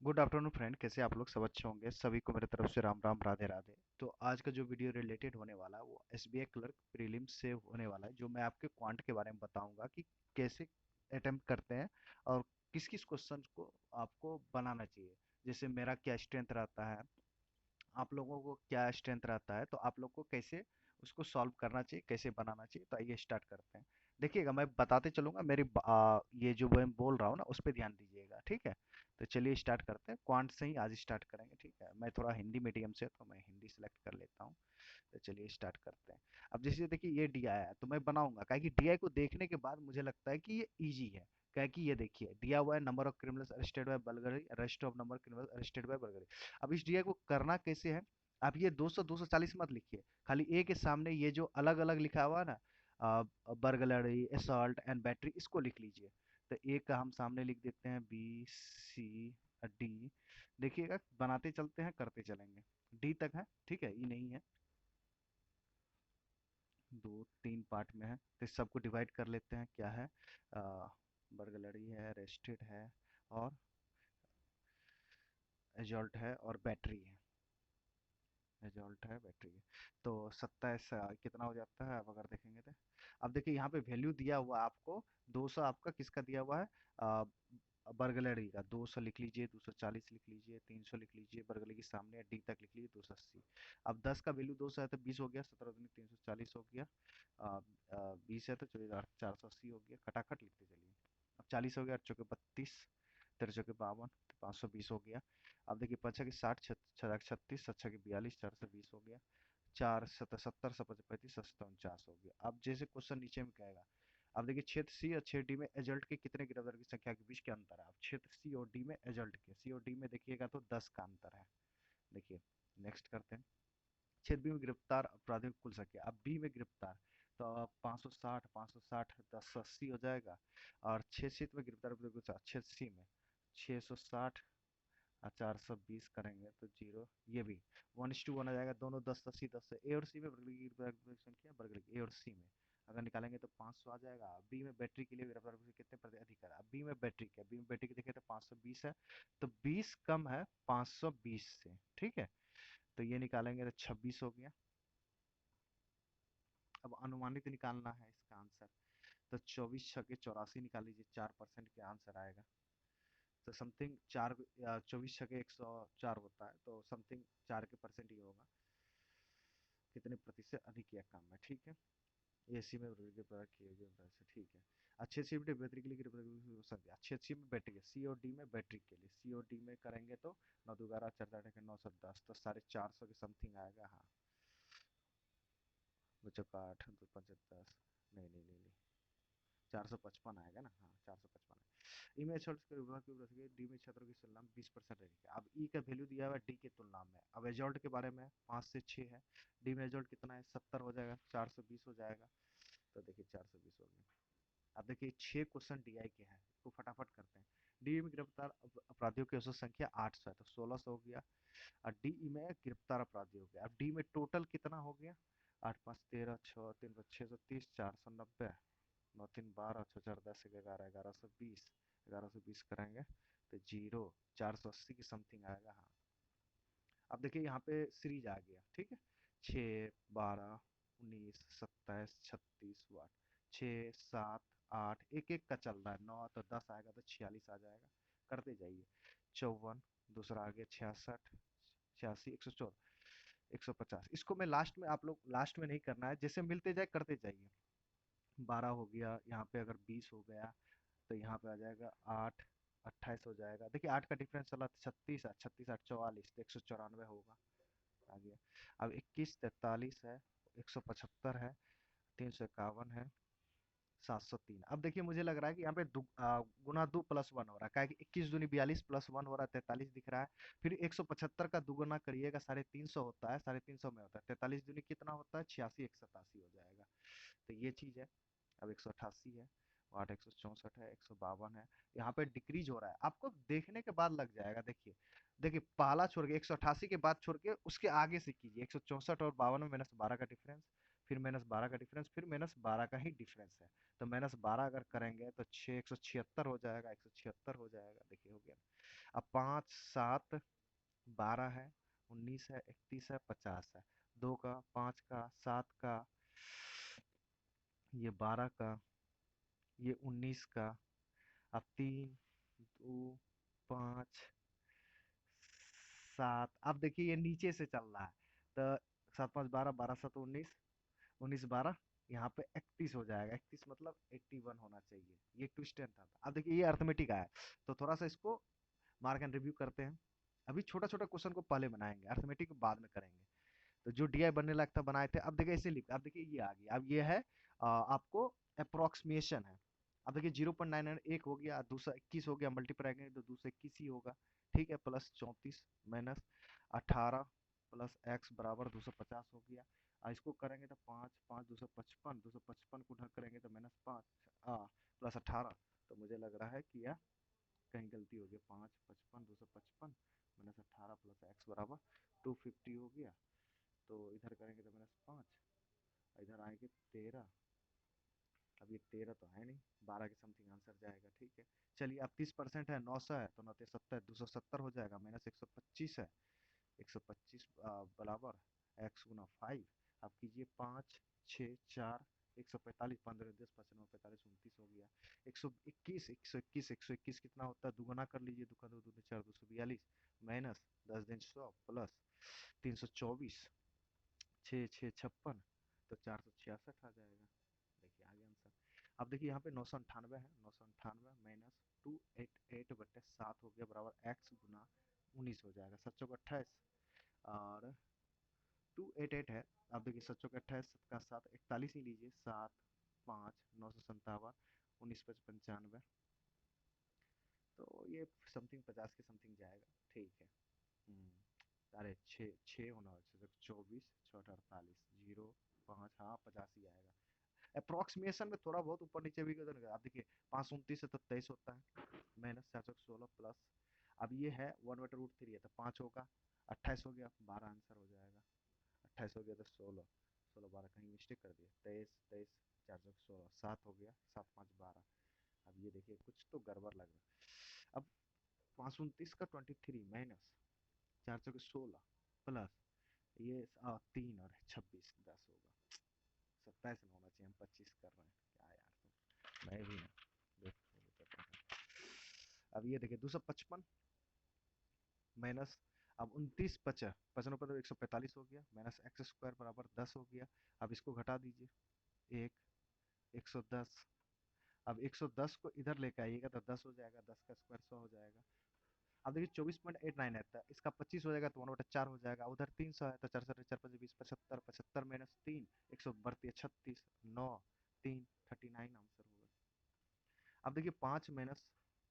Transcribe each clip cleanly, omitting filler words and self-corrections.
Good afternoon friend, कैसे आप लोग? सब अच्छे होंगे। सभी को मेरे तरफ से राम राम, राधे राधे। तो आज का जो वीडियो रिलेटेड होने वाला है वो एसबीआई क्लर्क प्रीलिम्स से होने वाला है, जो मैं आपके क्वांट के बारे में बताऊंगा कि कैसे अटेम्प्ट करते हैं और किस किस क्वेश्चन को आपको बनाना चाहिए। जैसे मेरा क्या स्ट्रेंथ रहता है, आप लोगों को क्या स्ट्रेंथ रहता है, तो आप लोग को कैसे उसको सॉल्व करना चाहिए, कैसे बनाना चाहिए। तो आइए स्टार्ट करते हैं। देखिएगा, मैं बताते चलूंगा। ये जो मैं बोल रहा हूँ ना, उस पर ध्यान दीजिएगा, ठीक है? तो चलिए स्टार्ट करते हैं। क्वांट से ही आज स्टार्ट करेंगे, ठीक है? मैं थोड़ा हिंदी मीडियम से, तो मैं हिंदी सेलेक्ट कर लेता हूँ। तो चलिए स्टार्ट करते हैं। अब जैसे देखिए, ये डी आई है तो मैं बनाऊंगा, क्या कि डी आई को देखने के बाद मुझे लगता है कि ये इजी है। क्या कि ये देखिए, दिया हुआ है number of criminals arrested bye Bulgaria, arrest of number criminals arrested bye Bulgaria. अब इस डीआई को करना कैसे है? आप ये 200 240 मत लिखिए, खाली ए के सामने ये जो अलग अलग लिखा हुआ है ना, बर्गलरी, असॉल्ट एंड बैटरी, इसको लिख लीजिए। तो ए का हम सामने लिख देते हैं बी सी डी। देखिएगा, बनाते चलते हैं, करते चलेंगे। डी तक है, ठीक है? ई नहीं है। दो तीन पार्ट में है, तो इस सबको डिवाइड कर लेते हैं। क्या है? बर्गलरी है, रेस्टेड है, और एजॉल्ट है, और बैटरी है। रिजल्ट है, बैटरी है। तो 27 कितना हो जाता है? अब अगर देखेंगे तो अब देखिए, यहाँ पे वैल्यू दिया हुआ है आपको 200। आपका किसका दिया हुआ है? आ, बर्गलरी का 200 लिख लीजिए, 240 लिख लीजिए, 300 लिख लीजिए। बर्गलरी के सामने डी तक लिख लीजिए 280। अब 10 का वैल्यू 200 है तो 20 हो गया, 17 दूनी 340 हो गया। 20 है तो 480 हो गया। खटाखट लिखते चलिए। अब 40 हो गया, 8 चौके 32, 13 चौके 52, 520 हो गया। अब देखिए, 5 की 60, 36, 6 की 42, 4 से 20 हो गया। 4 70, 70 35, 49 हो गया। अब जैसे क्वेश्चन नीचे में कहेगा, अब देखिए, क्षेत्र सी और क्षेत्र डी में एजल्ट के कितने गिरफ्तार की संख्या के बीच के अंतर है। अब क्षेत्र सी और डी में एजल्ट के, सी और डी में देखिएगा तो 10 का अंतर है। देखिए, नेक्स्ट करते हैं। क्षेत्र बी में गिरफ्तार अपराधियों की कुल संख्या। अब बी में गिरफ्तार, तो 560, 560 1080 हो जाएगा। और क्षेत्र में गिरफ्तार अपराधियों की संख्या, क्षेत्र सी में 660 और 420 करेंगे तो जीरो। ये भी 1:1 आ जाएगा। दोनों 10 80 10 ए और सी में वर्ग की संख्या, वर्ग ए और सी में अगर निकालेंगे तो 500 आ जाएगा। बी में बैटरी के लिए गिरफ्तार कितने प्रति अधिक है? अब बी में बैटरी क्या, बी में बैटरी की देखें तो 520 है, तो 20 कम है 520 से, ठीक है? तो ये निकालेंगे तो 26 हो गया। अब अनुमानित निकालना है इसका आंसर, तो 24 छके 84 निकाल लीजिए, 4% के आंसर आएगा। तो समथिंग 24 छके 104 होता है, तो समथिंग 4 के परसेंट ही होगा। कितने प्रतिशत अधिक या कम है, ठीक है? एसी में के प्रकार किए गए वैसे, ठीक है। अच्छे सी बैटरी के लिए हो सकती है। अच्छी अच्छी में बैटरी है, सी और डी में बैटरी के लिए, सी और डी में करेंगे तो 9 2 11 4 8 9 10, तो 450 के समथिंग आएगा। हाँ, बच्चों का 8 2 5 10, नहीं नहीं नहीं नहीं, 455 आएगा ना? हाँ, 455 है। ई में छोटे के विभाग की वृद्धि डी में छात्रों की तुलना में 20% रहेगी। अब ई का वैल्यू दिया हुआ है डी की तुलना में। अब एजॉल्ट के बारे में 5 से 6 है। डी में एजॉल्ट कितना है? 70 हो जाएगा, 420 हो जाएगा। तो देखिए 420 हो गया। अब देखिए, 6 क्वेश्चन डी आई के हैं, इसको फटाफट करते हैं। डी में गिरफ्तार अपराधियों की औसत संख्या 800 है, तो 1600 हो गया। और डी में गिरफ्तार अपराधियों के, अब डी में टोटल कितना हो गया? 8 5 13, 6 3 630, 490, 9 3 12, 6 4 10, 11 1120, 1120 करेंगे तो जीरो। 480 की समथिंग आएगा। हाँ, अब देखिए यहाँ पे सीरीज आ गया, ठीक है? 6 12 19 27 36 वाट, 6 7 8, एक एक का चल रहा है। 9 तो 10 आएगा तो 46 आ जाएगा। करते जाइए। 54, दूसरा आ गया 66, 86, 114, 150। इसको मैं लास्ट में, आप लोग लास्ट में नहीं करना है, जैसे मिलते जाए करते जाइए। 12 हो गया, यहाँ पे अगर 20 हो गया तो यहाँ पे आ जाएगा 8, 28 हो जाएगा। देखिए 8 का डिफरेंस चला 36 है, 36 8 44, तो 194 होगा। आ गया। अब 21 43 है, 175 है, 351 है, 703। अब देखिए, मुझे लग रहा है कि यहाँ पे गुना 2 + 1 हो रहा है। क्या है कि 21 दूनी 42 +1 हो रहा है, 43 दिख रहा है। फिर 175 का दुगुना करिएगा, 350 होता है, 350 में होता है। 43 दूनी कितना होता है? 86 187 हो जाएगा। तो ये चीज है। अब 188 है, 8 164 है, 152 है। यहाँ पे डिक्रीज हो रहा है, आपको देखने के बाद लग जाएगा। देखिए देखिए, पहला छोड़ के 188 के बाद छोड़ के उसके आगे से कीजिए। 164 और 52 में -12 का डिफरेंस, फिर -12 का डिफरेंस, फिर -12 का ही डिफरेंस है। तो -12 अगर करेंगे तो 6 176 हो जाएगा, 176 हो जाएगा। देखिए हो गया। अब 5 7 12 है, 19 है, 31 है, 50 है। 2 का, 5 का, 7 का, ये 12 का, ये 19 का। अब 3 2 5 7। अब देखिए ये नीचे से चल रहा है, तो 7 5 12, 12 7 19, 19 12, यहाँ पे 31 हो जाएगा। 31 मतलब 81 होना चाहिए। ये ट्विस्ट एंड था। अब देखिए ये अर्थमेटिक आया, तो थोड़ा सा इसको मार्क एंड रिव्यू करते हैं। अभी छोटा छोटा क्वेश्चन को पहले बनाएंगे, अर्थमेटिक बाद में करेंगे। तो जो डीआई बनने लायक था बनाए थे। अब देखिए इसे लिख, अब देखिए ये आ गया। अब ये है आपको अप्रोक्सीमेशन है। अब देखिए 0.9 एक हो गया, दूसरा 21 हो गया, मल्टीप्लाई करेंगे तो दूसरा 21 ही होगा। ठीक है, प्लस 34 माइनस 18 प्लस एक्स बराबर 250 हो गया। इसको करेंगे तो 5 5 255, 255 को ढक करेंगे तो -5 प्लस 18। तो मुझे लग रहा है कि यह कहीं गलती हो गई। 5 55 255 माइनस 18 प्लस एक्स बराबर 250 हो गया। तो इधर करेंगे तो -5, इधर आएंगे 13। अब ये 13 तो है नहीं, 12 के समथिंग आंसर जाएगा। ठीक है, चलिए अब 30% है, 900 है तो 9 70, 270 हो जाएगा। माइनस 125 है, 125 बराबर एक्स गुना 5। अब कीजिए 5 6 4 145, 15 10 95 45 29 हो गया। 121 121 121 कितना होता है, दुगुना कर लीजिए। दुगुना 2 दूनी 4 242 माइनस 10 दिन 100 प्लस 324 6 6 56, तो 466 आ जाएगा। देखिए आ गया आंसर। अब देखिए यहाँ पे 998 है, 998 माइनस 288/7 हो गया बराबर एक्स गुना 19 हो जाएगा। 7 चौक 28 और 288 है। अब देखिए 7 चौक 28 का 7 41 ही लीजिए। 7 5 957 19 5 95, तो ये समथिंग 50 के समथिंग जाएगा। ठीक है। अरे 6 होना चाहिए, 24 6 48 0 5, हाँ 50 ही आएगा। अप्रोक्सीमेशन में थोड़ा बहुत ऊपर नीचे भी कर, आप देखिए 5 29 है तो 23 होता है। माइनस 416 प्लस, अब ये है 1/√3 है तो 5 होगा। 28 हो गया, 12 आंसर हो जाएगा। 28 हो गया तो 16, 16 12 कहीं मिस्टेक कर दिया। 23 23 416 7 हो गया, 7 5 12। अब ये देखिए कुछ तो गड़बड़ लग रहा है। अब 5 29 का 23 माइनस 416 प्लस ये 3 और 26 10 होगा। 27 में होना चाहिए, हम 25 कर रहे हैं। क्या यार तुम, मैं भी ना अब ये देखिए 255 माइनस, अब 29 पचा 55 तो 145 हो गया। माइनस एक्स स्क्वायर बराबर 10 हो गया। अब इसको घटा दीजिए, 1 110। अब 110 को इधर लेके आइएगा तो 10 हो जाएगा, 10 का स्क्वायर 100 हो जाएगा। अब देखिए 24.89 है तो इसका 25 हो जाएगा तो 1/4 हो जाएगा। उधर 300 है तो 4 4 4 5 20 75, 75 माइनस 3 132 36 9 3 39 आंसर होगा। अब देखिए 5 माइनस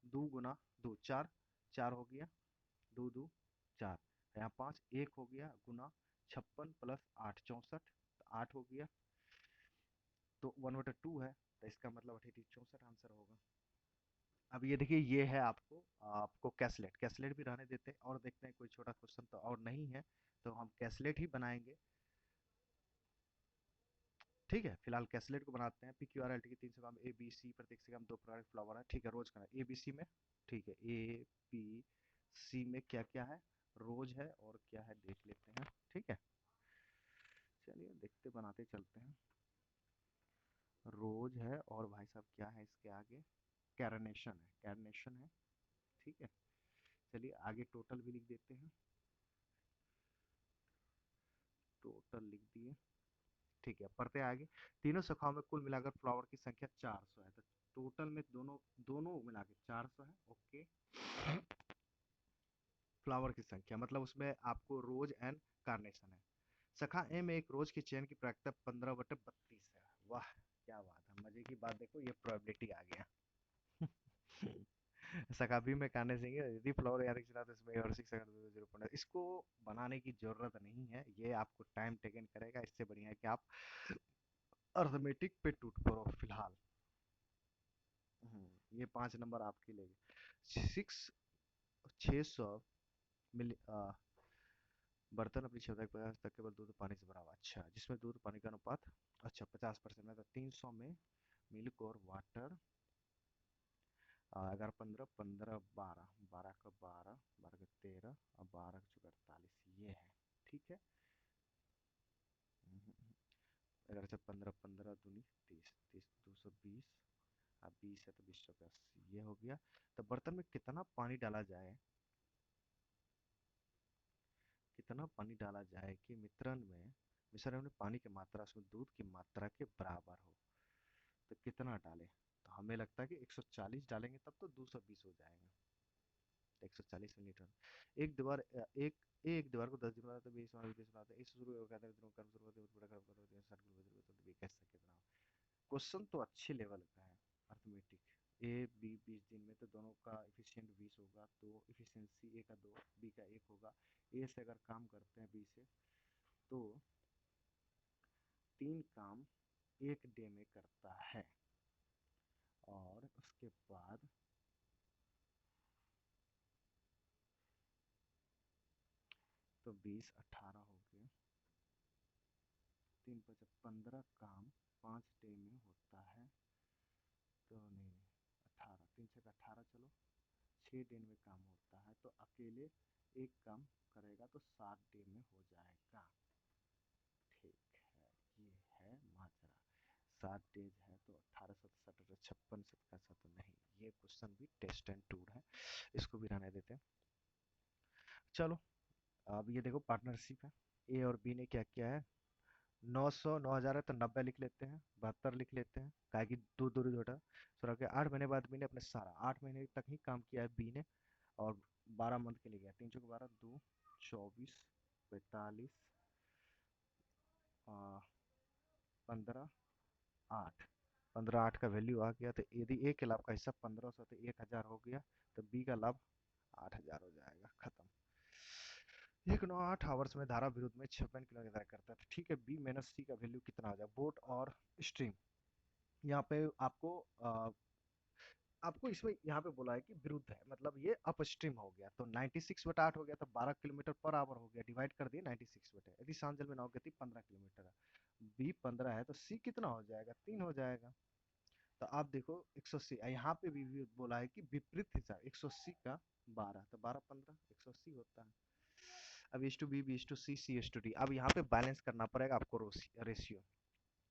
2 गुना 2 4, 4 हो गया, 2 2 4, यहाँ 5 1 हो गया गुना 56 प्लस 8 64, तो 8 हो गया। तो 1/2 है तो इसका मतलब 88 64 आंसर होगा। अब ये देखिए ये है आपको आपको कैसलेट, कैसलेट भी रहने देते हैं और देखते हैं कोई छोटा क्वेश्चन तो और नहीं है, तो हम कैसलेट ही बनाएंगे। ठीक है, फिलहाल कैसलेट को बनाते हैं। PQRLT के 3 से काम ABC, प्रत्येक से काम 2 प्रकार के फ्लावर है। ठीक है, रोज करना ABC में। ठीक है, ABC में क्या क्या है, रोज है और क्या है देख लेते हैं। ठीक है, चलिए देखते बनाते चलते हैं। रोज है और भाई साहब क्या है इसके आगे, कैरनेशन है, कैरनेशन है। ठीक है, चलिए आगे टोटल भी लिख देते हैं। टोटल लिख दिए। ठीक है, पढ़ते आगे। तीनों शाखाओं में कुल मिलाकर फ्लावर की संख्या 400 है, तो टोटल में दोनों दोनों मिला के 400 है। ओके, फ्लावर की संख्या मतलब उसमें आपको रोज एंड कार्नेशन है। शाखा ए में एक रोज की चेन की प्रायिकता 15/32 है। वाह क्या बात है, मजे की बात। देखो ये प्रोबेबिलिटी आ गया। शाखा बी में कार्नेशन है, यदि फ्लावर या रिक्शा तो इसमें और 6 इसको बनाने की जरूरत नहीं है, ये आपको टाइम टेकन करेगा। इससे बढ़िया है कि आप अर्थमेटिक पे टूट पड़ो फिलहाल। ये 5 नंबर आपके लिए 600 मिली बर्तन अपनी क्षमता के 50 तक केवल दूध पानी से भरा हुआ। अच्छा, जिसमें दूध पानी का अनुपात अच्छा 50% में, तो 300 में मिल्क और वाटर 11 15 15 12 12 का 12 12 का 13 और 12 का 48 ये है। ठीक है। 11 से 15 15 दूनी 30 30 220 अब 20 है तो 20 चौके 80 ये हो गया। तो बर्तन में कितना पानी डाला जाए, कितना पानी डाला जाए कि मिश्रण में पानी की मात्रा उसमें दूध की मात्रा के बराबर हो। तो कितना डालें? तो हमें लगता है कि 140 डालेंगे तब तो 220 हो जाएगा। 140 मिलीलीटर। एक दीवार एक एक दीवार को 10 दिन बनाते 20 बनाते इस शुरू हो गया था दिनों कर्म शुरू होते बड़ा खराब करते हैं 60 किलो तो भी कैसे कितना। क्वेश्चन तो अच्छे लेवल का है। अर्थमेटिक ए बी 20 दिन में तो दोनों का एफिशिएंट 20 होगा तो एफिशिएंसी ए का 2 बी का 1 होगा। ए से अगर काम करते हैं बी से तो 3 काम एक डे में करता है। और उसके बाद तो 20 18 हो गया। 3 5 15 काम 5 डे में होता है। तो नहीं 18 3 6 18 चलो 6 दिन में काम होता है तो अकेले एक काम करेगा तो 7 दिन में हो जाएगा। ठीक है। ये है माजरा। 7 डेज है तो 18 7 56 57 तो नहीं। ये क्वेश्चन भी टेस्ट एंड टूर है, इसको भी रहने देते हैं। चलो अब ये देखो पार्टनरशिप है। ए और बी ने क्या किया है, 900 9000 है तो 90 लिख लेते हैं, 72 लिख लेते हैं काहे कि दो दूरी छोटा। सो के 8 महीने बाद बी ने अपने सारा 8 महीने तक ही काम किया है बी ने। और 12 मंथ के लिए गया 3 चौके 12 2 24 45 15 8 15 8 का वैल्यू आ गया। तो यदि ए के लाभ का हिस्सा 1500 तो 1000 हो गया। तो बी का लाभ 8000 हो जाएगा। खत्म। 198 आवर्स में धारा विरुद्ध में 56 किलोमीटर करता है। ठीक है। बी माइनस सी का वैल्यू कितना हो जाएगा, बोट और स्ट्रीम। यहाँ पे आपको इसमें यहाँ पे बोला है कि विरुद्ध है मतलब ये अपस्ट्रीम हो गया तो 96/8 हो गया तो 12 किलोमीटर पर आवर हो गया। डिवाइड कर दिए 96 यदि शांत जल में नाव गति 15 किलोमीटर है। बी 15 है तो सी कितना हो जाएगा, 3 हो जाएगा। तो आप देखो 180 यहाँ पे भी बोला है कि विपरीत हिसाब 180 का 12 तो 12 15 180 होता है। अब H to B H to C H to D. अब यहाँ पे बैलेंस करना पड़ेगा आपको रेशियो।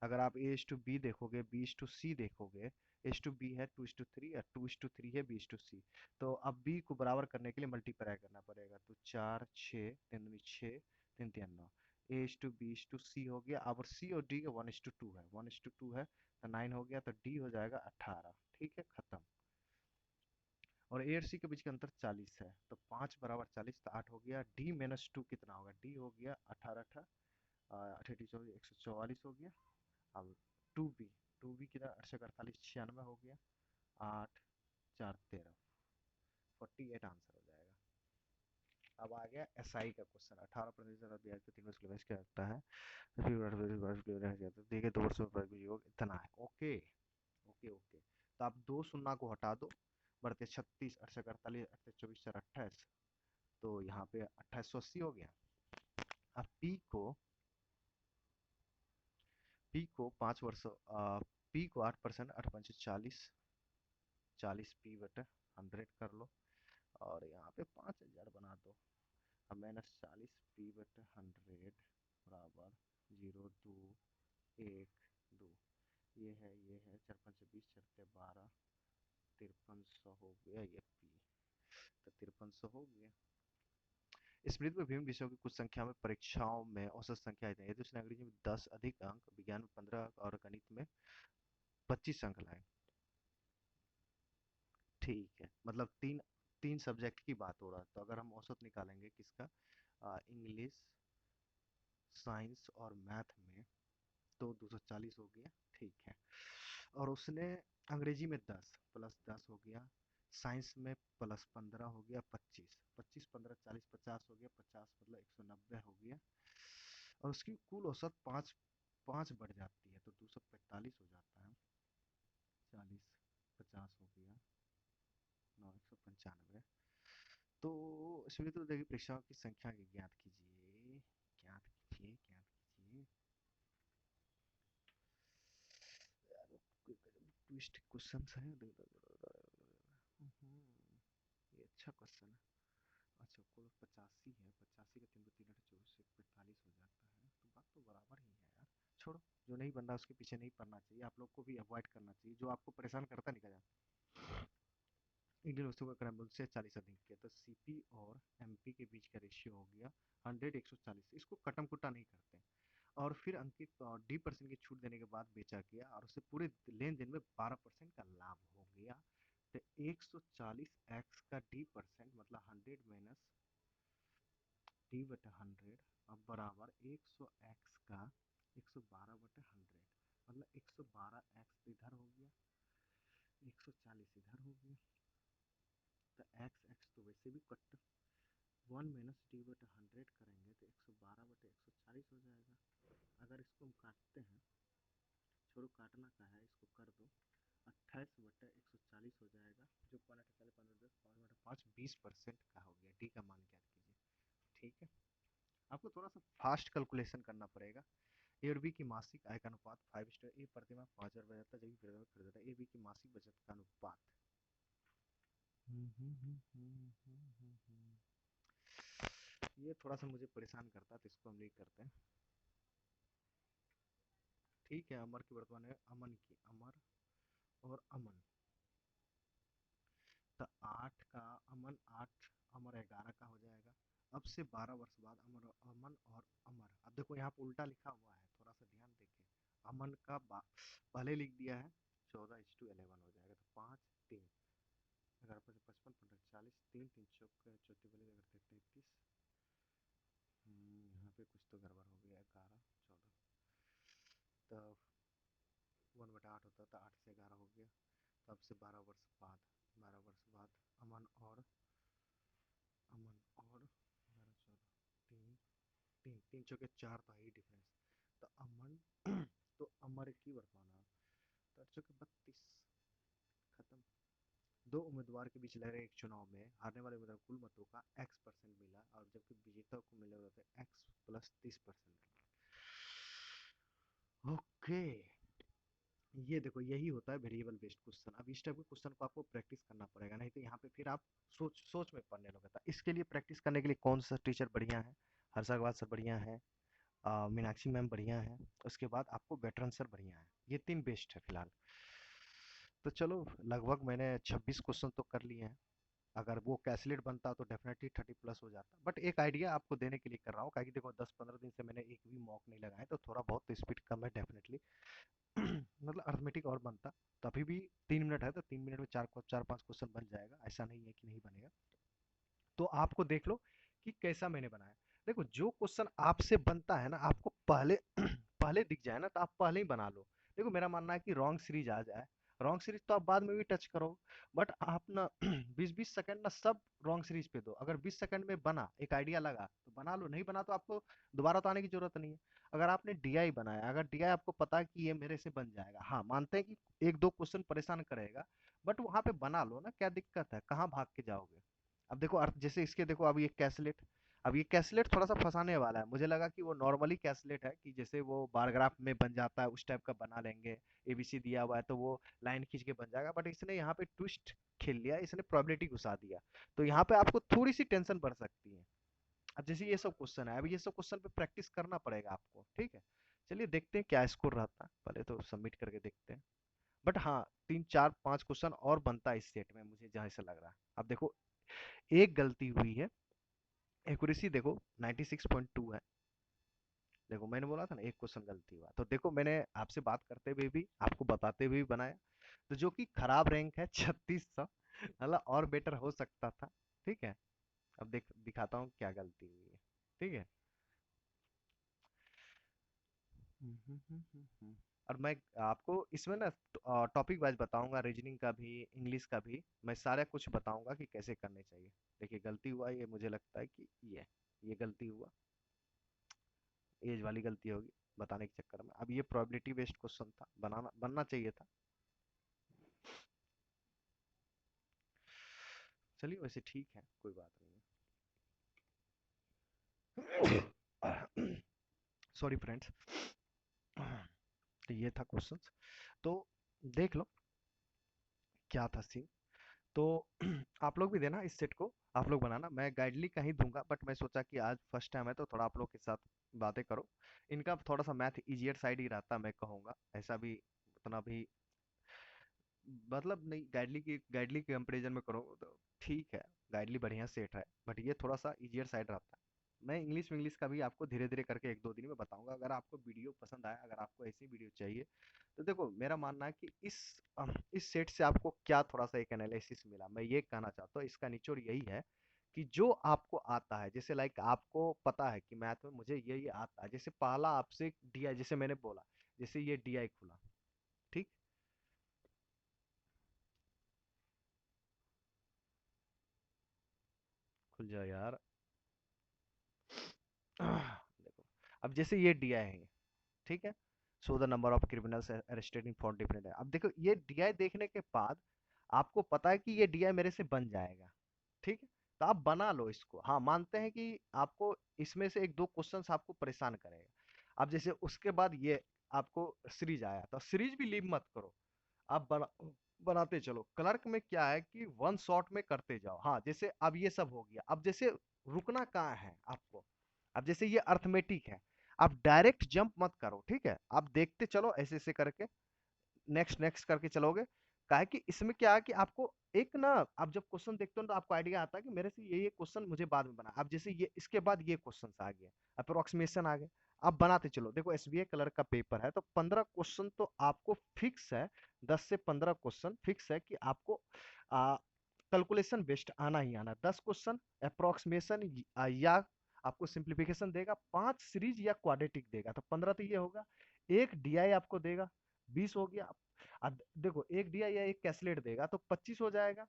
अगर आप ए एच टू बी देखोगे बी एच टू सी देखोगे, एच टू बी है 2:3 और 2:3 है बी एच टू सी। तो अब बी को बराबर करने के लिए मल्टीप्लाई करना पड़ेगा तो 4 6 3 दूनी 6 3 3 9 A H to B H to C हो गया। अब सी और डी का 1:2 है 1:2 है तो 9 हो गया तो डी हो जाएगा 18। ठीक है। खत्म। और ए और सी के बीच का अंतर 40 है तो 5 बराबर 40 तो 8 हो गया। डी माइनस 2 कितना होगा, डी हो गया 18 18 144 हो गया। अब टू बी कितना 848 96 हो गया। 8 4 13 48 आंसर हो जाएगा। अब आ गया एसआई का क्वेश्चन। 18% ब्याज पे 3 वर्ष के लिए क्या लगता है, देखिए 2 वर्षों में योग इतना है। Okay okay okay. तो आप दो शून्य को हटा दो, बढ़ते 36 68 48 38 24 4 28 तो यहाँ पे 2880 हो गया। अब पी को 5 वर्ष पी को 8% 8 5 40 40 पी बटे 100 कर लो और यहाँ पे 5000 बना दो। अब माइनस 40 पी बटे 100 बराबर 0 2 1 2 ये है 4 5 20 4 12 5300 हो गया ये पी। तो 5300 हो गया। स्मृति में विभिन्न विषयों की कुछ संख्या में परीक्षाओं में औसत संख्या है यदि उसने अंग्रेजी में 10 अधिक अंक, विज्ञान में 15 और गणित में 25 अंक लाए। ठीक है। मतलब तीन तीन सब्जेक्ट की बात हो रहा है तो अगर हम औसत निकालेंगे किसका, इंग्लिश साइंस और मैथ में तो 240 हो गया। ठीक है। और उसने अंग्रेजी में 10 प्लस 10 हो गया, साइंस में प्लस 15 हो गया 25 25 15 40 50 हो गया 50 मतलब 190 हो गया। और उसकी कुल औसत 5 5 बढ़ जाती है तो 245 हो जाता है। 40 50 हो गया 9 195। तो इसमें तो देखिए परीक्षाओं की संख्या की ज्ञात कीजिए ज्ञात कीजिए ज्ञात कीजिए। ट्विस्ट क्वेश्चन है। ये अच्छा क्वेश्चन है। अच्छा कुल 85 है, 85 का 3 को 3 24 से 45 हो जाता है, तो बात तो बराबर ही है यार। छोड़ो, जो नहीं बन रहा उसके पीछे नहीं पड़ना चाहिए, आप लोग को भी अवॉइड करना चाहिए, जो आपको परेशान करता निकल जाए। इंडियन वस्तु का क्रय मूल्य से 40 अधिक है, तो सीपी और एमपी के बीच का रेशियो हो गया 100 140। इसको कटम कुटा नहीं करते हैं। और फिर अंकित 10% की छूट देने के बाद बेचा गया और उसे पूरे लेन देन में 12% का लाभ हो गया। तो 140 x का 10% मतलब 100 माइनस d/100 अब बराबर 100 x का 112/100 मतलब 112 x इधर हो गया, 140 इधर हो गया। तो एक्स एक्स तो वैसे भी कट 1 - d/100 करेंगे तो 112/140 हो जाएगा। अगर इसको हम काटते हैं, छोड़ो काटना का है, इसको कर दो, 28/140 हो जाएगा, जो 20% का हो गया। डी का मान ज्ञात कीजिए। ठीक है, आपको थोड़ा सा फास्ट कैलकुलेशन करना पड़ेगा। ए और बी की मासिक आय का अनुपात 5:1, ए प्रतिमाह 5,000 बचत जबकि प्रतिमाह खरीदा। ए बी की मासिक बचत का अनुपात। ये थोड़ा सा मुझे परेशान करता है, तो इसको हम नहीं करते हैं। ठीक है, अमर की वर्तमान है, अमन की, अमर और अमन। तो 8 का अमन 8, अमर 11 का हो जाएगा। अब से 12 वर्ष बाद अमर अमन और अमर, अब देखो यहाँ पे उल्टा लिखा हुआ है, थोड़ा सा ध्यान देखिए। अमन का पहले लिख दिया है 14:11 हो जाएगा, तो 5 3 11 5 55 15 40 3 3 चौक चौथी वाले अगर 33, यहाँ पे कुछ तो गड़बड़ हो गया, 11 14, तो 1/8 होता था, 8 से 11 हो गया। तब से 12 वर्ष बाद, 12 वर्ष बाद अमन और 11 14 तीन तीन तीन चौके 4 तो है ही डिफरेंस। तो अमन तो अमर की वर्तमान 4 चौके 32, खत्म। दो उम्मीदवार के बीच लड़ रहे एक चुनाव में हारने वाले उम्मीदवार कुल मतों का x% मिला और जबकि विजेता को मिले होते x + 30%। ओके, ये देखो यही होता है वेरिएबल बेस्ड क्वेश्चन। अब इस टाइप के क्वेश्चन को आपको प्रैक्टिस करना पड़ेगा, नहीं तो यहाँ पे फिर आप सोच सोच में पढ़ने लगता। इसके लिए प्रैक्टिस करने के लिए कौन सा टीचर बढ़िया है? हर्षा अग्रवाल सर बढ़िया है, मीनाक्षी मैम बढ़िया है, उसके बाद आपको वेटरन सर बढ़िया है। ये 3 बेस्ट है फिलहाल। तो चलो, लगभग मैंने 26 क्वेश्चन तो कर लिए हैं। अगर वो कैलकुलेट बनता तो डेफिनेटली 30+ हो जाता, बट एक आइडिया आपको देने के लिए कर रहा हूँ, क्योंकि देखो 10-15 दिन से मैंने एक भी मॉक नहीं लगाया, तो थोड़ा बहुत तो स्पीड कम है डेफिनेटली। मतलब अर्थमेटिक और बनता तो अभी भी 3 मिनट है, तो 3 मिनट में 4-5 क्वेश्चन बन जाएगा, ऐसा नहीं है कि नहीं बनेगा। तो आपको देख लो कि कैसा मैंने बनाया। देखो जो क्वेश्चन आपसे बनता है ना, आपको पहले पहले दिख जाए ना, तो आप पहले ही बना लो। देखो मेरा मानना है कि रॉन्ग सीरीज आ जाए, रॉन्ग सीरीज तो आप बाद में भी टच करो, बट आप ना 20-20 सेकंड ना सब रॉन्ग सीरीज पे दो। अगर 20 सेकंड में बना, एक आइडिया लगा तो बना लो, नहीं बना तो आपको दोबारा तो आने की जरूरत नहीं है। अगर आपने डीआई बनाया, अगर डीआई आपको पता है कि ये मेरे से बन जाएगा, हाँ मानते हैं कि एक दो क्वेश्चन परेशान करेगा, बट वहां पे बना लो ना, क्या दिक्कत है, कहाँ भाग के जाओगे। अब देखो अर्थ जैसे इसके देखो, अब ये कैसलेट, अब ये कैसलेट थोड़ा सा फंसाने वाला है। मुझे लगा कि वो नॉर्मली कैसलेट है, कि जैसे वो बार ग्राफ में बन जाता है उस टाइप का बना लेंगे, एबीसी दिया हुआ है तो वो लाइन खींच के बन जाएगा, बट इसने यहाँ पे ट्विस्ट खेल लिया, इसने प्रोबेबिलिटी घुसा दिया। तो यहाँ पे आपको थोड़ी सी टेंशन बढ़ सकती है। अब जैसे ये सब क्वेश्चन है, अब ये सब क्वेश्चन पे प्रैक्टिस करना पड़ेगा आपको, ठीक है। चलिए देखते हैं क्या स्कोर रहता है, पहले तो सबमिट करके देखते हैं। बट हाँ, 3 4 5 क्वेश्चन और बनता है इस सेट में, मुझे जहाँ से लग रहा है। अब देखो एक गलती हुई है, एक्यूरेसी देखो 96.2 है। देखो मैंने बोला था ना एक क्वेश्चन गलती हुआ, तो देखो मैंने आपसे बात करते हुए भी, आपको बताते हुए भी बनाया, तो जो कि खराब रैंक है 3600, मतलब और बेटर हो सकता था। ठीक है, अब दिखाता हूँ क्या गलती हुई है। ठीक है, और मैं आपको इसमें ना टॉपिक वाइज बताऊंगा, रीजनिंग का भी, इंग्लिश का भी, मैं सारा कुछ बताऊंगा कि कैसे करने चाहिए। देखिए गलती हुआ, ये मुझे लगता है कि ये गलती हुआ, एज वाली गलती होगी बताने के चक्कर में। अब ये प्रोबेबिलिटी बेस्ड क्वेश्चन था, बनना चाहिए था। चलिए वैसे ठीक है, कोई बात नहीं। Sorry friends. तो ये था क्वेश्चन, तो देख लो क्या था सीन। तो आप लोग भी देना इस सेट को, आप लोग बनाना, मैं गाइडली का ही दूंगा, बट मैं सोचा कि आज फर्स्ट टाइम है तो थोड़ा आप लोग के साथ बातें करो। इनका थोड़ा सा मैथ इजियर साइड ही रहता मैं कहूँगा, ऐसा भी उतना भी मतलब नहीं, गाइडली के कंपेरिजन में करो तो ठीक है, गाइडली बढ़िया सेट है, बट ये थोड़ा सा इजियर साइड रहता है। मैं इंग्लिश इंग्लिश का भी आपको धीरे धीरे करके एक दो दिन में बताऊंगा। अगर आपको वीडियो पसंद आया, अगर आपको ऐसी वीडियो चाहिए, तो देखो मेरा मानना है कि इस सेट से आपको क्या थोड़ा सा एक एनालिसिस मिला, मैं ये कहना चाहता हूँ, इसका निचोड़ यही है कि जो आपको आता है, जैसे लाइक आपको पता है कि मैथ में मुझे ये आता है, जैसे पहला आपसे डीआई, जैसे मैंने बोला, जैसे ये डीआई खुला, ठीक, खुल जाओ यार। देखो, अब जैसे ये डीआई है, ठीक है, so the number of criminals arrested in for different है। अब देखो ये डीआई देखने के बाद आपको पता है कि ये डीआई मेरे से बन जाएगा, ठीक है, तो आप बना लो इसको। हाँ, मानते हैं कि आपको इसमें से एक दो क्वेश्चंस आपको परेशान करेगा। अब जैसे उसके बाद ये आपको सीरीज आया, तो सीरीज भी लीव मत करो, आप बनाते चलो। क्लर्क में क्या है कि वन शॉट में करते जाओ। हाँ, जैसे अब ये सब हो गया, अब जैसे रुकना कहाँ है आपको, अब जैसे ये अर्थमेटिक है, आप डायरेक्ट जंप मत करो, ठीक है, आप देखते चलो ऐसे ऐसे करके, नेक्स्ट नेक्स्ट करके चलोगे। काहे कि इसमें क्या है कि आपको एक ना, आप जब क्वेश्चन देखते हो तो आपको आइडिया आता है कि मेरे से ये क्वेश्चन मुझे बाद में बना। अब जैसे ये इसके बाद ये क्वेश्चन आ गए, अप्रोक्सीमेशन आ गए, आप बनाते चलो। देखो एसबीआई कलर का पेपर है तो 15 क्वेश्चन तो आपको फिक्स है, 10 से 15 क्वेश्चन फिक्स है कि आपको कैलकुलेशन बेस्ड आना ही आना। 10 क्वेश्चन अप्रोक्सीमेशन या आपको सिंप्लीफिकेशन देगा, 5 सीरीज या क्वाड्रेटिक देगा, तो 15 तो ये होगा। एक डीआई आपको देगा, 20 हो गया। अब देखो एक डीआई या एक कैसलेट देगा तो 25 हो जाएगा।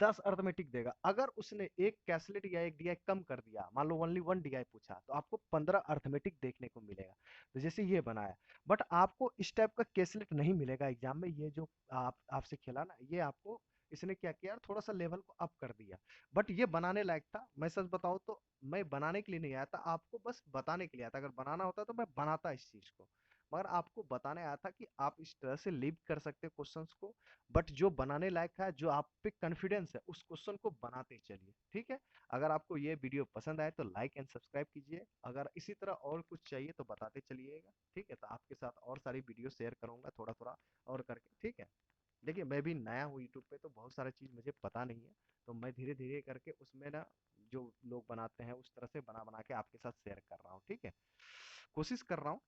10 अर्थमेटिक देगा, अगर उसने एक कैसलेट या एक डीआई कम कर दिया, मान लो ओनली वन डीआई पूछा, तो आपको 15 अर्थमेटिक देखने को मिलेगा। तो जैसे ये बनाया, बट आपको इस टाइप का कैसलेट नहीं मिलेगा एग्जाम में। ये जो आपसे खेला ना, ये आपको इसने क्या किया, थोड़ा सा लेवल को अप कर दिया। बट ये बनाने लायक था, मैं सच बताऊं तो मैं बनाने के लिए नहीं आया था, आपको बस बताने के लिए आया था। अगर बनाना होता तो मैं बनाता इस चीज को, मगर आपको बताने आया था कि आप इस तरह से लीव कर सकते हो क्वेश्चंस को। बट जो बनाने लायक है, जो आप पे कॉन्फिडेंस है, उस क्वेश्चन को बनाते चलिए, ठीक है। अगर आपको ये वीडियो पसंद आए तो लाइक एंड सब्सक्राइब कीजिए। अगर इसी तरह और कुछ चाहिए तो बताते चलिएगा, ठीक है, तो आपके साथ और सारी वीडियो शेयर करूंगा थोड़ा थोड़ा और करके, ठीक है। देखिए मैं भी नया हूँ यूट्यूब पे, तो बहुत सारा चीज़ मुझे पता नहीं है, तो मैं धीरे धीरे करके उसमें ना, जो लोग बनाते हैं उस तरह से बना बना के आपके साथ शेयर कर रहा हूँ, ठीक है। कोशिश कर रहा हूँ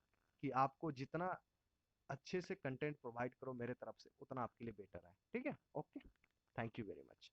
कि आपको जितना अच्छे से कंटेंट प्रोवाइड करो मेरे तरफ से, उतना आपके लिए बेटर है, ठीक है। Okay, thank you very much.